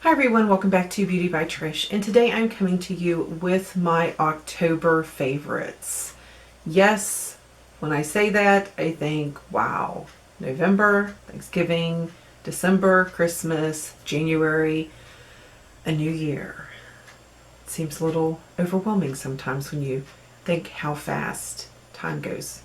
Hi everyone, welcome back to Beauty by Trish, and today I'm coming to you with my October favorites. Yes, when I say that, I think, wow, November, Thanksgiving, December, Christmas, January, a new year. It seems a little overwhelming sometimes when you think how fast time goes.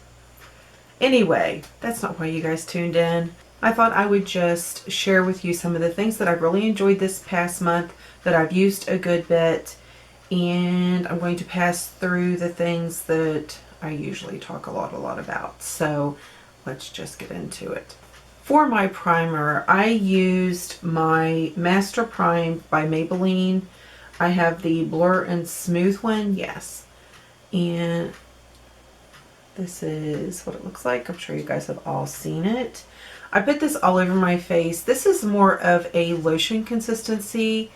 Anyway, that's not why you guys tuned in. I thought I would just share with you some of the things that I've really enjoyed this past month, that I've used a good bit, and I'm going to pass through the things that I usually talk a lot about. So let's just get into it. For my primer, I used my Master Prime by Maybelline. I have the Blur and Smooth one, yes. And this is what it looks like. I'm sure you guys have all seen it. I put this all over my face. This is more of a lotion consistency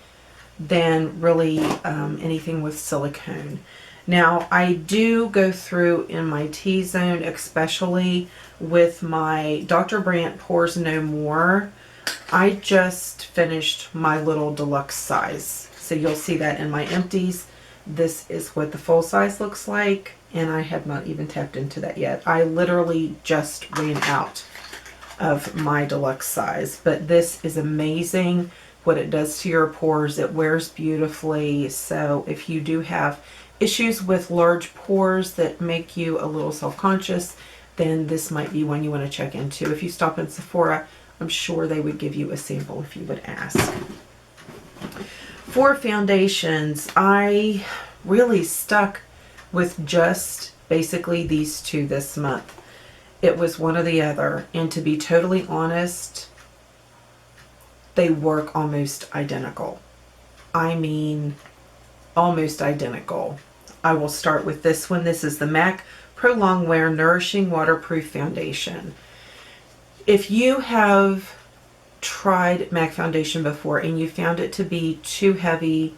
than really anything with silicone. Now, I do go through in my T-zone, especially with my Dr. Brandt Pores No More. I just finished my little deluxe size. So you'll see that in my empties. This is what the full size looks like, and I have not even tapped into that yet. I literally just ran out of my deluxe size, but this is amazing what it does to your pores. It wears beautifully. So if you do have issues with large pores that make you a little self-conscious, then this might be one you want to check into. If you stop in Sephora, I'm sure they would give you a sample if you would ask. For foundations, I really stuck with just basically these two this month. It was one or the other, and to be totally honest, they work almost identical. I mean, almost identical. I will start with this one. This is the MAC Pro Longwear Nourishing Waterproof Foundation. If you have tried MAC foundation before and you found it to be too heavy,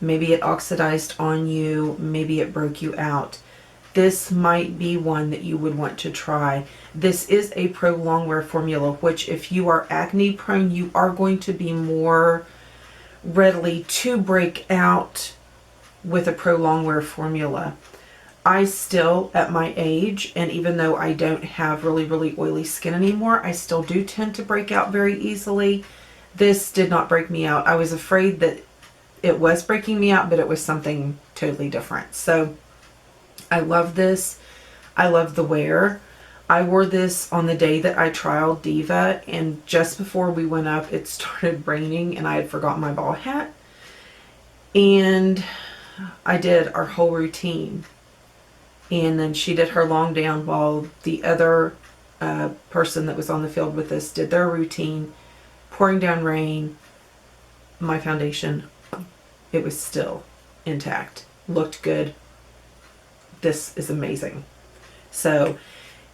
maybe it oxidized on you, maybe it broke you out, this might be one that you would want to try. This is a Pro Longwear formula, which if you are acne prone, you are going to be more readily to break out with a Pro Longwear formula. I still, at my age, and even though I don't have really oily skin anymore, I still do tend to break out very easily. This did not break me out. I was afraid that it was breaking me out, but it was something totally different. So I love this. I love the wear. I wore this on the day that I trialed Diva, and just before we went up, it started raining and I had forgotten my ball hat. And I did our whole routine. And then she did her long down while the other person that was on the field with us did their routine. Pouring down rain, my foundation, it was still intact. Looked good. This is amazing. So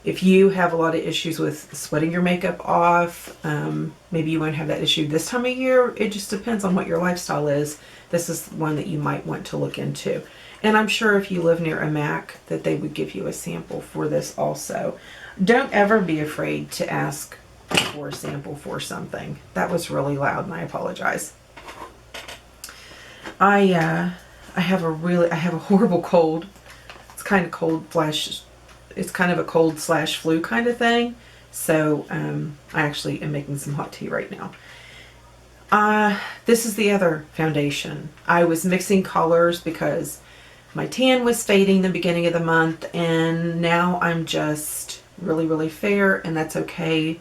if you have a lot of issues with sweating your makeup off, maybe you won't have that issue this time of year. It just depends on what your lifestyle is. This is one that you might want to look into. And I'm sure if you live near a MAC that they would give you a sample for this also. Don't ever be afraid to ask for a sample for something. That was really loud and I apologize. I have a horrible cold. It's kind of it's kind of a cold / flu kind of thing. So I actually am making some hot tea right now. This is the other foundation. I was mixing colors because my tan was fading the beginning of the month, and now I'm just really fair, and that's okay.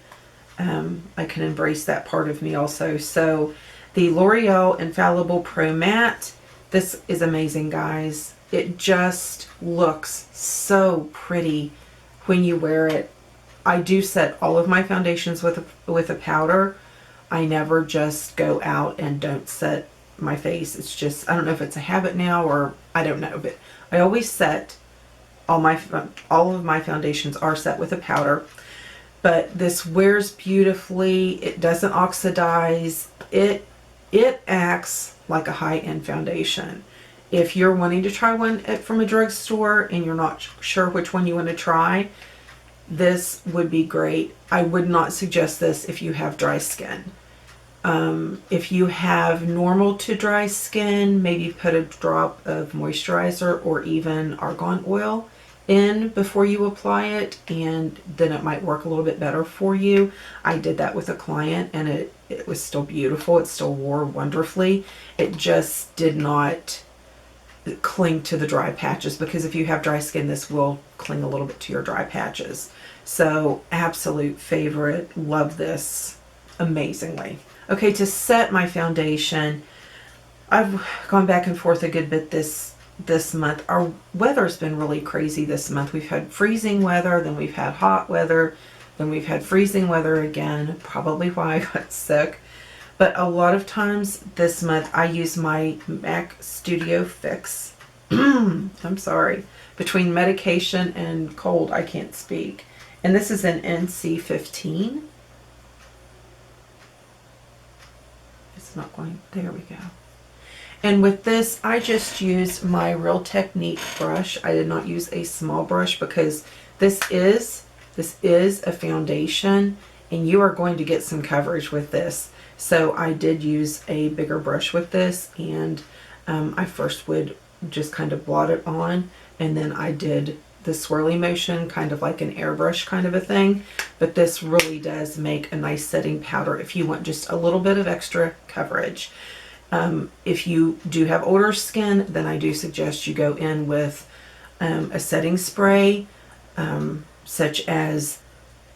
I can embrace that part of me also. So the L'Oreal Infallible Pro Matte, this is amazing, guys. It just looks so pretty when you wear it. I do set all of my foundations with a powder. I never just go out and don't set my face. It's just, I don't know if it's a habit now or I don't know, but I always set all of my foundations are set with a powder. But this wears beautifully. It doesn't oxidize. It acts like a high-end foundation. If you're wanting to try one from a drugstore and you're not sure which one you want to try, this would be great. I would not suggest this if you have dry skin. If you have normal to dry skin, maybe put a drop of moisturizer or even argan oil in before you apply it, and then it might work a little bit better for you. I did that with a client and it was still beautiful. It still wore wonderfully. It just did not cling to the dry patches, because if you have dry skin, this will cling a little bit to your dry patches. So absolute favorite. Love this amazingly. Okay, to set my foundation, I've gone back and forth a good bit this month. Our weather's been really crazy this month. We've had freezing weather, then we've had hot weather, then we've had freezing weather again, probably why I got sick. But a lot of times this month I use my MAC Studio Fix. I'm sorry. Between medication and cold, I can't speak. And this is an NC15. It's not going, there we go. And with this, I just used my Real Technique brush. I did not use a small brush because this is a foundation and you are going to get some coverage with this. So I did use a bigger brush with this, and I first would just kind of blot it on, and then I did the swirly motion, kind of like an airbrush kind of a thing. But this really does make a nice setting powder if you want just a little bit of extra coverage. If you do have older skin, then I do suggest you go in with a setting spray, such as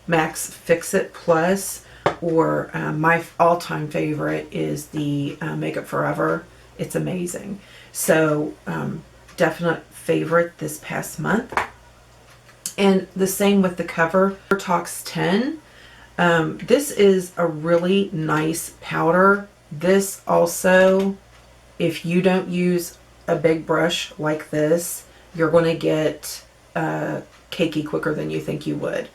Max Fix-It Plus, or my all-time favorite is the Makeup Forever. It's amazing. So definite favorite this past month. And the same with the cover, Tox 10. This is a really nice powder. This also, if you don't use a big brush like this, you're going to get cakey quicker than you think you would.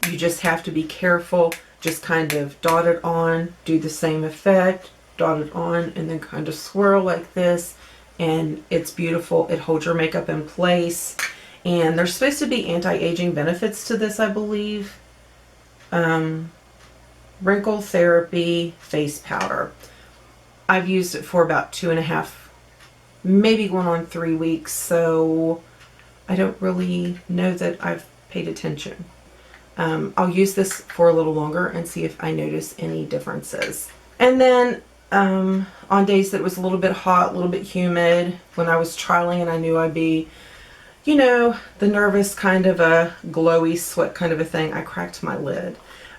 You just have to be careful. Just kind of dot it on, do the same effect, dot it on, and then kind of swirl like this, and it's beautiful. It holds your makeup in place, and there's supposed to be anti-aging benefits to this, I believe. Wrinkle Therapy Face Powder. I've used it for about 2.5, maybe going on 3 weeks, so I don't really know that I've paid attention. I'll use this for a little longer and see if I notice any differences. And then on days that it was a little bit hot, a little bit humid, when I was trialing and I knew I'd be, you know, the nervous kind of a glowy sweat kind of a thing, I cracked my lid.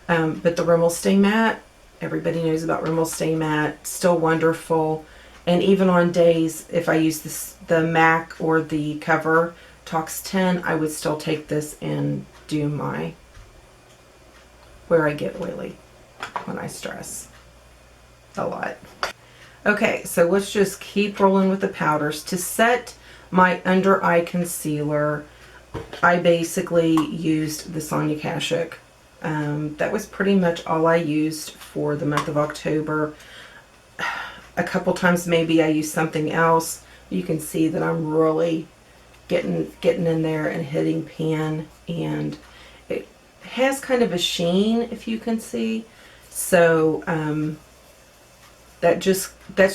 But the Rimmel Stay Matte, everybody knows about Rimmel Stay Matte, still wonderful. And even on days, if I use the MAC or the Cover Tox 10, I would still take this and do my where I get oily when I stress a lot. Okay, so let's just keep rolling with the powders. To set my under eye concealer, I basically used the Sonia Kashuk. That was pretty much all I used for the month of October. A couple times maybe I used something else. You can see that I'm really getting in there and hitting pan, and it has kind of a sheen, if you can see. So that's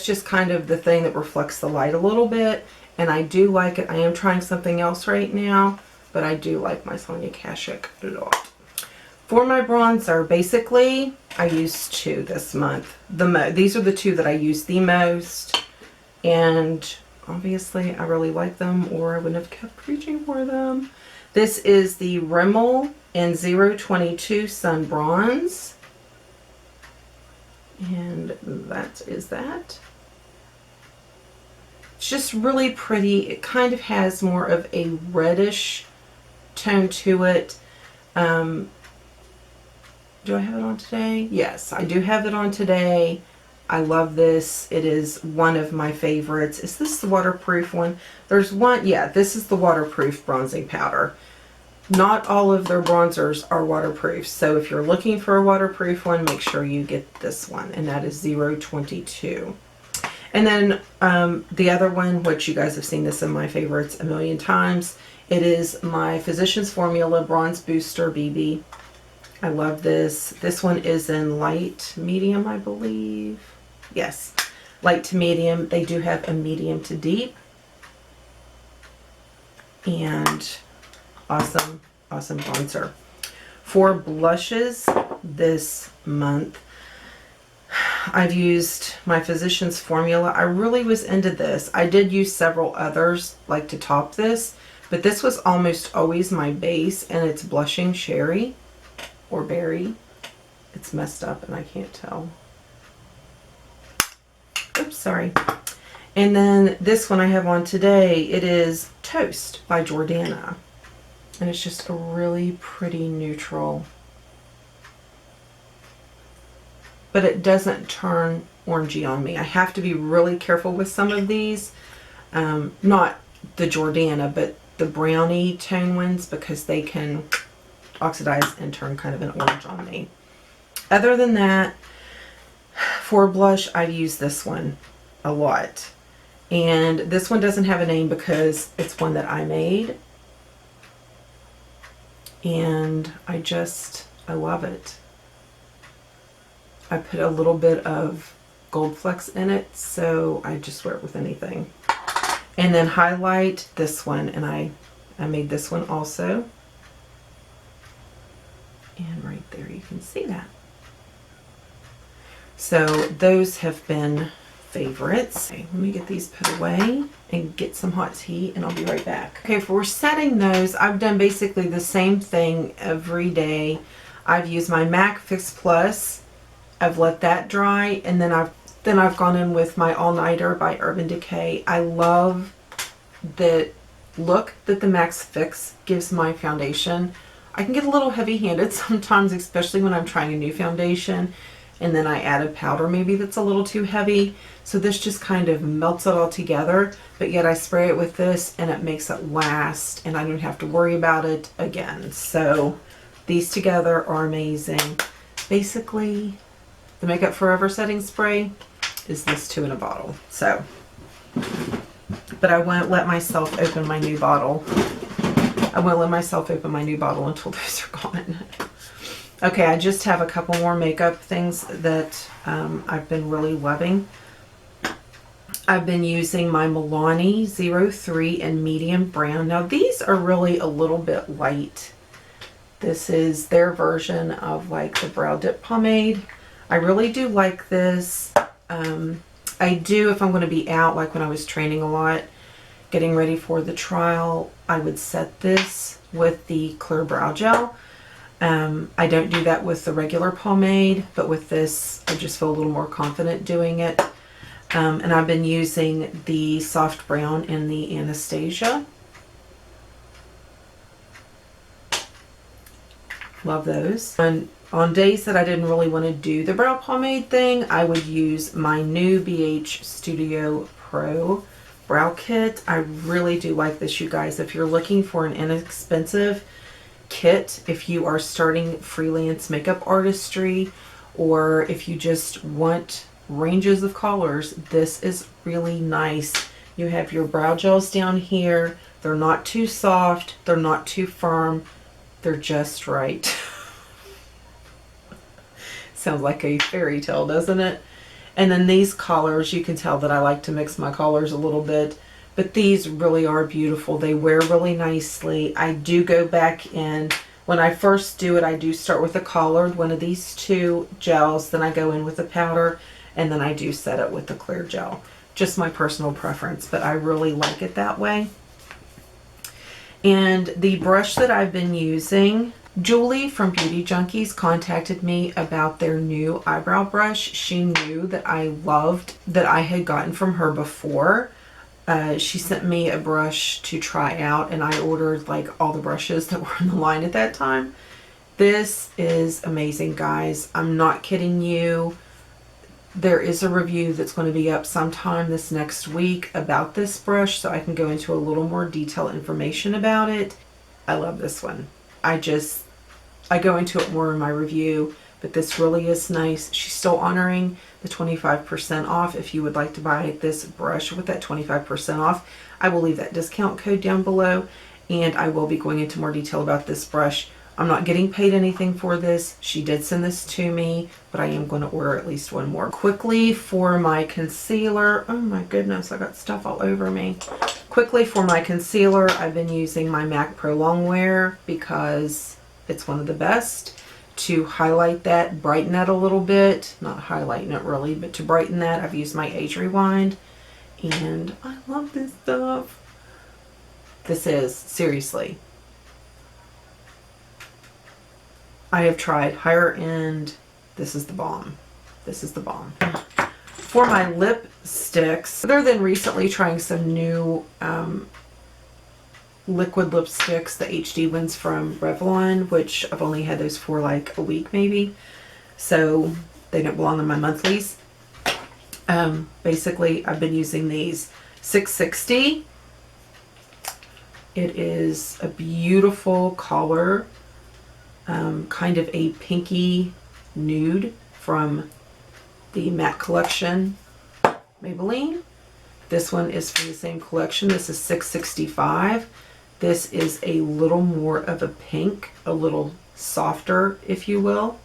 just kind of the thing that reflects the light a little bit, and I do like it. I am trying something else right now, but I do like my Sonia Kashuk a lot. For my bronzer, basically I used two this month. These are the two that I use the most, and obviously I really like them, or I wouldn't have kept reaching for them. This is the Rimmel in 022 Sun Bronze, and that is that. It's just really pretty. It kind of has more of a reddish tone to it. Do I have it on today? Yes, I do have it on today. I love this. It is one of my favorites. Is this the waterproof one? There's one, yeah, this is the waterproof bronzing powder. Not all of their bronzers are waterproof, so if you're looking for a waterproof one, make sure you get this one, and that is 022. And then the other one, which you guys have seen this in my favorites a million times, it is my Physicians Formula Bronze Booster BB. I love this. This one is in light medium, I believe. Yes, light to medium. They do have a medium to deep. And awesome, awesome bronzer. For blushes this month, I've used my Physicians Formula. I really was into this. I did use several others like to top this, but this was almost always my base, and it's Blushing Cherry or Berry. It's messed up and I can't tell. Oops, sorry. And then this one I have on today, it is Toast by Jordana. And it's just a really pretty neutral. But it doesn't turn orangey on me. I have to be really careful with some of these. Not the Jordana, but the brownie tone ones, because they can oxidize and turn kind of an orange on me. Other than that, for blush, I've used this one a lot. And this one doesn't have a name because it's one that I made. And I love it. I put a little bit of Gold Flecks in it, so I just wear it with anything. And then highlight this one, and I made this one also. And right there you can see that. So those have been favorites. Okay, let me get these put away and get some hot tea, and I'll be right back. Okay, for setting those, I've done basically the same thing every day. I've used my MAC Fix Plus. I've let that dry, and then I've gone in with my All Nighter by Urban Decay. I love the look that the MAC Fix gives my foundation. I can get a little heavy-handed sometimes, especially when I'm trying a new foundation, and then I add a powder maybe that's a little too heavy. So this just kind of melts it all together, but yet I spray it with this and it makes it last, and I don't have to worry about it again. So these together are amazing. Basically, the Makeup Forever setting spray is this 2 in a bottle. So, but I won't let myself open my new bottle. I won't let myself open my new bottle until those are gone. Okay, I just have a couple more makeup things that I've been really loving. I've been using my Milani 03 in medium brown. Now these are really a little bit light. This is their version of like the brow dip pomade. I really do like this. I do, if I'm going to be out, like when I was training a lot, getting ready for the trial, I would set this with the clear brow gel. I don't do that with the regular pomade, but with this, I just feel a little more confident doing it. And I've been using the soft brown in the Anastasia. Love those. On days that I didn't really want to do the brow pomade thing, I would use my new BH Studio Pro brow kit. I really do like this, you guys. If you're looking for an inexpensive kit, if you are starting freelance makeup artistry, or if you just want ranges of colors, this is really nice. You have your brow gels down here. They're not too soft. They're not too firm. They're just right. Sounds like a fairy tale, doesn't it? And then these colors, you can tell that I like to mix my colors a little bit, but these really are beautiful. They wear really nicely. I do go back in, when I first do it, I do start with a colored, one of these two gels, then I go in with a powder, and then I do set it with the clear gel. Just my personal preference, but I really like it that way. And the brush that I've been using, Julie from Beauty Junkies contacted me about their new eyebrow brush. She knew that I loved that I had gotten from her before. She sent me a brush to try out, and I ordered like all the brushes that were in the line at that time. This is amazing, guys. I'm not kidding you. There is a review that's going to be up sometime this next week about this brush, so I can go into a little more detailed information about it. I love this one. I go into it more in my review, but this really is nice. She's still honoring the 25% off. If you would like to buy this brush with that 25% off, I will leave that discount code down below, and I will be going into more detail about this brush I'm not getting paid anything for this. She did send this to me, but I am going to order at least one more. Quickly for my concealer. Oh my goodness, I got stuff all over me. Quickly for my concealer, I've been using my MAC Pro Longwear because it's one of the best to highlight that, brighten that a little bit. Not highlighting it really, but to brighten that, I've used my Age Rewind. And I love this stuff. This is, seriously, I have tried higher end. This is the bomb. This is the bomb. For my lipsticks, other than recently trying some new liquid lipsticks, the HD ones from Revlon, which I've only had those for like a week maybe, so they don't belong in my monthlies. Basically, I've been using these 660. It is a beautiful color, kind of a pinky nude from the matte collection Maybelline. This one is from the same collection. This is 665. This is a little more of a pink, a little softer, if you will.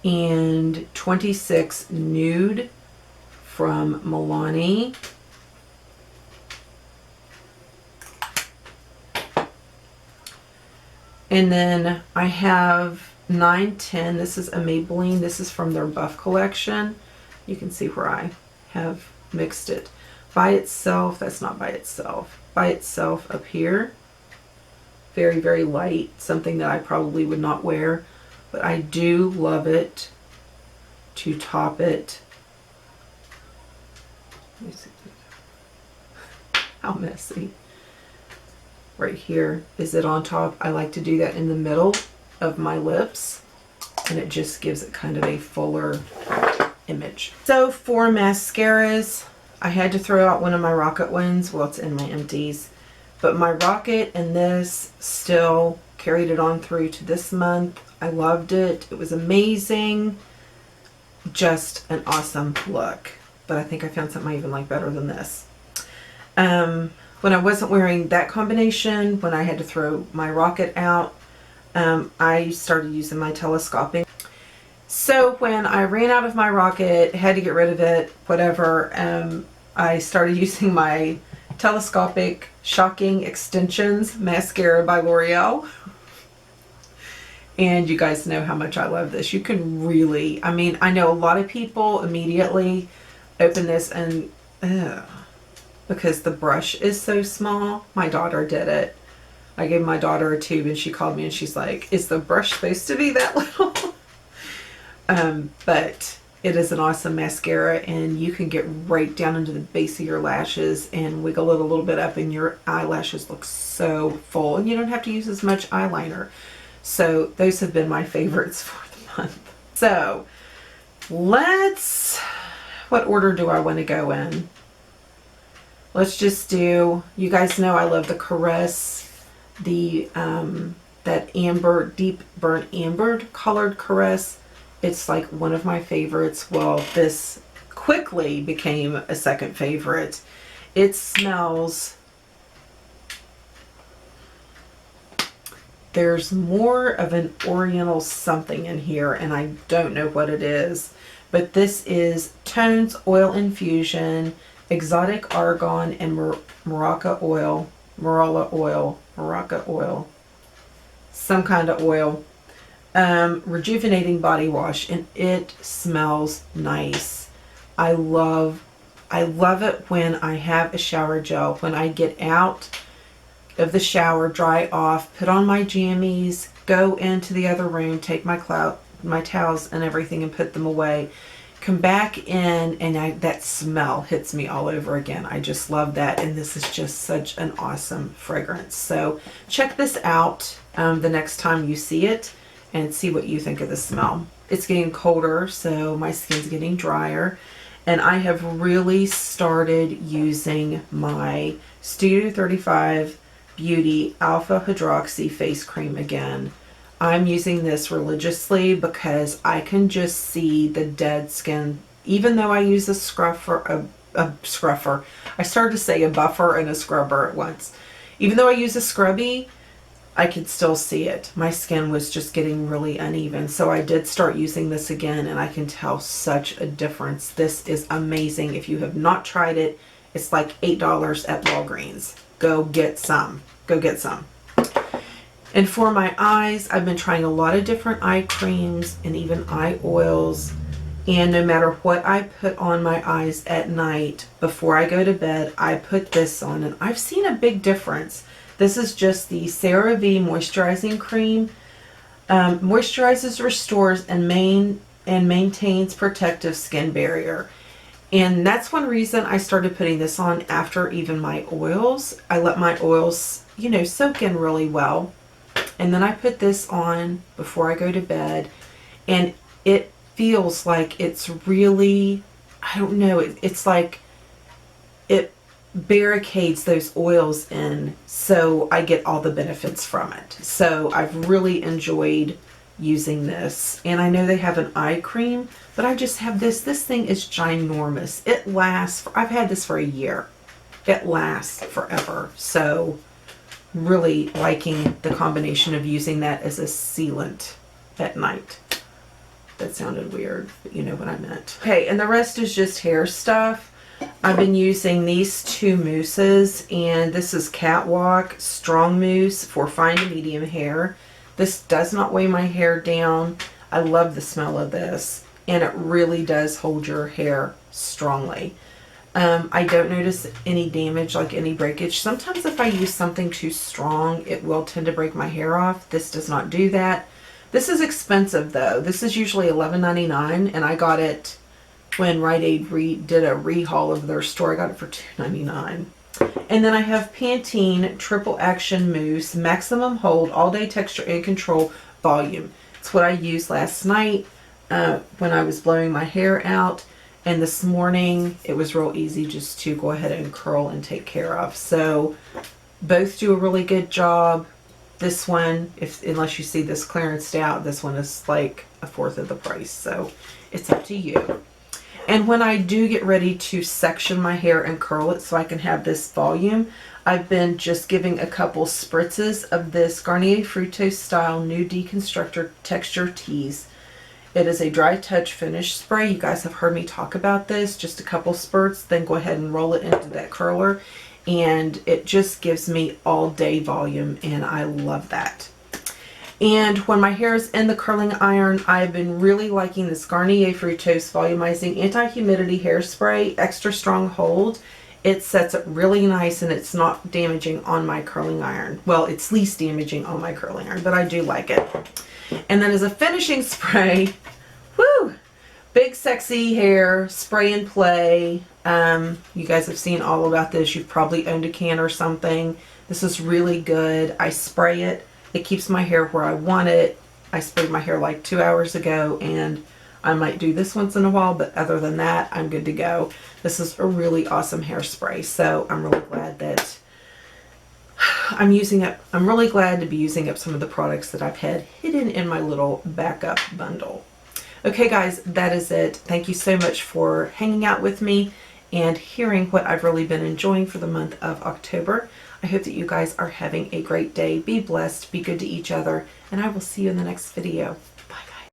And 26 Nude from Milani. And then I have 910. This is a Maybelline. This is from their Buff collection. You can see where I have mixed it. By itself, that's not by itself. By itself up here. Very, very light. Something that I probably would not wear. But I do love it to top it. Let me see. How messy. Right here is it on top. I like to do that in the middle of my lips, and it just gives it kind of a fuller image. So for mascaras, I had to throw out one of my Rocket ones. Well, it's in my empties, but my Rocket and this still carried it on through to this month. I loved it. It was amazing. Just an awesome look. But I think I found something I even like better than this. When I wasn't wearing that combination, when I had to throw my Rocket out, I started using my telescopic. So when I ran out of my Rocket, had to get rid of it, whatever, I started using my telescopic Shocking Extensions mascara by L'Oreal. And you guys know how much I love this. You can really, I mean, I know a lot of people immediately open this and, because the brush is so small. My daughter did it. I gave my daughter a tube and she called me and she's like, is the brush supposed to be that little? But it is an awesome mascara, and you can get right down into the base of your lashes and wiggle it a little bit up, and your eyelashes look so full, and you don't have to use as much eyeliner. So those have been my favorites for the month. So what order do I want to go in? Let's just do, you guys know I love the Caress, the that amber, deep burnt amber colored Caress. It's like one of my favorites. Well, this quickly became a second favorite. It smells, there's more of an oriental something in here, and I don't know what it is, but this is Tones Oil Infusion, Exotic Argan, and Maraca oil, some kind of oil. Rejuvenating body wash, and it smells nice. I love it when I have a shower gel. When I get out of the shower, dry off, put on my jammies, go into the other room, take my towels and everything and put them away, come back in, and that smell hits me all over again. I just love that, and this is just such an awesome fragrance. So check this out the next time you see it, and see what you think of the smell. It's getting colder, so my skin's getting drier, and I have really started using my Studio 35 Beauty Alpha Hydroxy Face Cream again. I'm using this religiously because I can just see the dead skin, even though I use a scruffer, I started to say a buffer and a scrubber at once. Even though I use a scrubby, I could still see it. My skin was just getting really uneven. So I did start using this again, and I can tell such a difference. This is amazing. If you have not tried it, it's like $8 at Walgreens. Go get some. Go get some. And for my eyes, I've been trying a lot of different eye creams and even eye oils. And no matter what I put on my eyes at night, before I go to bed, I put this on, and I've seen a big difference. This is just the CeraVe Moisturizing Cream. Moisturizes, restores, and maintains protective skin barrier. And that's one reason I started putting this on after even my oils. I let my oils, you know, soak in really well. And then I put this on before I go to bed. And it feels like it's really, I don't know, it's like it barricades those oils in, so I get all the benefits from it. So I've really enjoyed using this. And I know they have an eye cream, but I just have this. This thing is ginormous. It lasts, I've had this for a year. It lasts forever. So really liking the combination of using that as a sealant at night. That sounded weird, but you know what I meant. Okay, and the rest is just hair stuff. I've been using these two mousses, and this is Catwalk Strong Mousse for fine to medium hair. This does not weigh my hair down. I love the smell of this, and it really does hold your hair strongly. I don't notice any damage, like any breakage. Sometimes if I use something too strong, it will tend to break my hair off. This does not do that. This is expensive though. This is usually $11.99, and I got it when Rite Aid did a rehaul of their store. I got it for $2.99. And then I have Pantene Triple Action Mousse, Maximum Hold, All Day Texture and Control Volume. It's what I used last night when I was blowing my hair out. And this morning, it was real easy just to go ahead and curl and take care of. So both do a really good job. This one, unless you see this clearanced out, this one is like a fourth of the price. So it's up to you. And when I do get ready to section my hair and curl it so I can have this volume, I've been just giving a couple spritzes of this Garnier Fructose Style New Deconstructor Texture Tease. It is a dry touch finish spray. You guys have heard me talk about this. Just a couple spurts, then go ahead and roll it into that curler. And it just gives me all day volume, and I love that. And when my hair is in the curling iron, I've been really liking this Garnier Fructose Volumizing Anti-Humidity Hairspray, Extra Strong Hold. It sets it really nice, and it's not damaging on my curling iron. Well, it's least damaging on my curling iron, but I do like it. And then as a finishing spray, woo! Big Sexy Hair Spray and Play. You guys have seen all about this. You've probably owned a can or something. This is really good. I spray it. It keeps my hair where I want it. I sprayed my hair like 2 hours ago, and I might do this once in a while, but other than that, I'm good to go. This is a really awesome hairspray, so I'm really glad that I'm using it. I'm really glad to be using up some of the products that I've had hidden in my little backup bundle. Okay guys, that is it. Thank you so much for hanging out with me and hearing what I've really been enjoying for the month of October. I hope that you guys are having a great day. Be blessed, be good to each other, and I will see you in the next video.